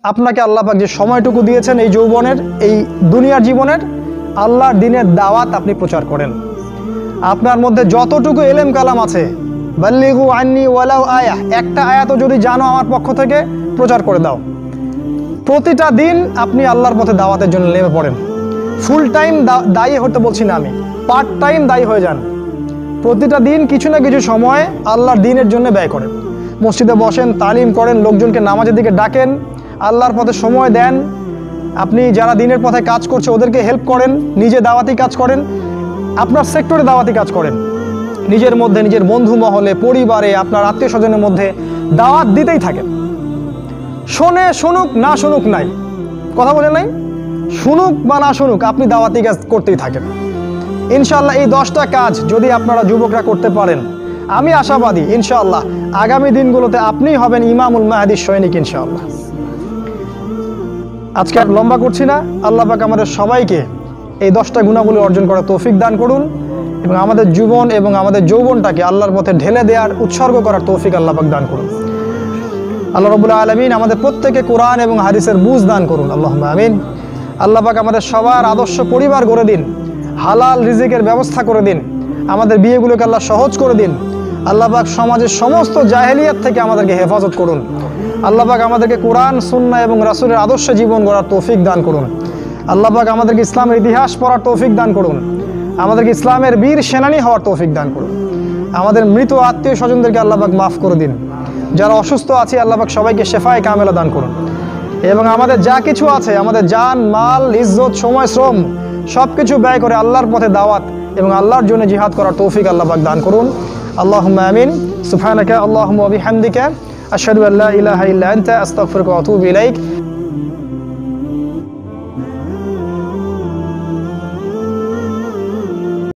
আপনাকে আল্লাহ পাক যে সময়টুকু দিয়েছেন এই যৌবনের, এই দুনিয়ার জীবনের, আল্লাহর দ্বীনের দাওয়াত আপনি প্রচার করেন। আপনার মধ্যে যতটুকু এলেম কালাম আছে, বাল্লিগু আন্নি ওয়ালাউ আয়াহ, একটা আয়াতও যদি জানো আমার পক্ষ থেকে প্রচার করে দাও। প্রতিটা দিন আপনি আল্লাহর পথে দাওয়াতের জন্য নেমে পড়েন। ফুল টাইম দায়ী হতে বলছি না আমি, পার্ট টাইম দায়ী হয়ে যান। প্রতিটা দিন কিছু না কিছু সময় আল্লাহর দ্বীনের জন্য ব্যয় করেন। মসজিদে বসেন, তালিম করেন, লোকজনকে নামাজের দিকে ডাকেন, আল্লাহর পথে সময় দেন। আপনি যারা দ্বীনের পথে কাজ করছে ওদেরকে হেল্প করেন, নিজে দাওয়াতি কাজ করেন, আপনার সেক্টরে দাওয়াতি কাজ করেন, নিজের মধ্যে, নিজের বন্ধু মহলে, পরিবারে, আপনার আত্মীয় স্বজনের মধ্যে দাওয়াত দিতেই থাকেন। শোনে শুনুক, না শুনুক নাই, কথা বলেন নাই, শুনুক বা না শুনুক আপনি দাওয়াতি কাজ করতেই থাকেন। ইনশাআল্লাহ এই 10টা কাজ যদি আপনারা যুবকরা করতে পারেন, আমি আশাবাদী ইনশাআল্লাহ আগামী দিনগুলোতে আপনিই হবেন ইমামুল মাহদির সৈনিক ইনশাআল্লাহ। আজকে আর লম্বা করছি না। আল্লাহ পাক আমাদের সবাইকে এই 10টা গুণাবলী অর্জন করার তৌফিক দান করুন এবং আমাদের জীবন এবং আমাদের যৌবনটাকে আল্লাহর পথে ঢেলে দেওয়ার, উৎসর্গ করার তৌফিক আল্লাহ পাক দান করুন। আল্লাহ রাব্বুল আলামিন আমাদের প্রত্যেকে কোরআন এবং হাদিসের বুঝ দান করুন, আল্লাহুম্মা আমিন। আল্লাহ পাক আমাদের সবার আদর্শ পরিবার গড়ে দিন, হালাল রিজিকের ব্যবস্থা করে দিন, আমাদের বিয়েগুলোকে আল্লাহ সহজ করে দিন। আল্লাহ পাক সমাজের সমস্ত জাহেলিয়াত থেকে আমাদেরকে হেফাজত করুন। আল্লাহ পাক আমাদেরকে কোরআন, সুন্নাহ এবং রাসূলের আদর্শ জীবন গড়ার তৌফিক দান করুন। আল্লাহ পাক আমাদেরকে ইসলামের ইতিহাস পড়ার তৌফিক দান করুন। আমাদেরকে ইসলামের বীর সেনানী হওয়ার তৌফিক দান করুন। আমাদের মৃত আত্মীয় স্বজনদেরকে আল্লাহ পাক মাফ করে দিন। যারা অসুস্থ আছে আল্লাহ পাক সবাইকে শেফায়ে কামেলা দান করুন। এবং আমাদের যা কিছু আছে, আমাদের জান, মাল, ইজ্জত, সময়, শ্রম সব কিছু ব্যয় করে আল্লাহর পথে দাওয়াত এবং আল্লাহর জন্য জিহাদ করার তৌফিক আল্লাহ পাক দান করুন। আল্লাহুম্মা আমিন। সুবহানাকা আল্লাহুম্মা ওয়া বিহামদিকা আশহাদু আল্লা ইলাহা ইল্লা আনতা আস্তাগফিরুকা ওয়া আতুবু ইলাইক।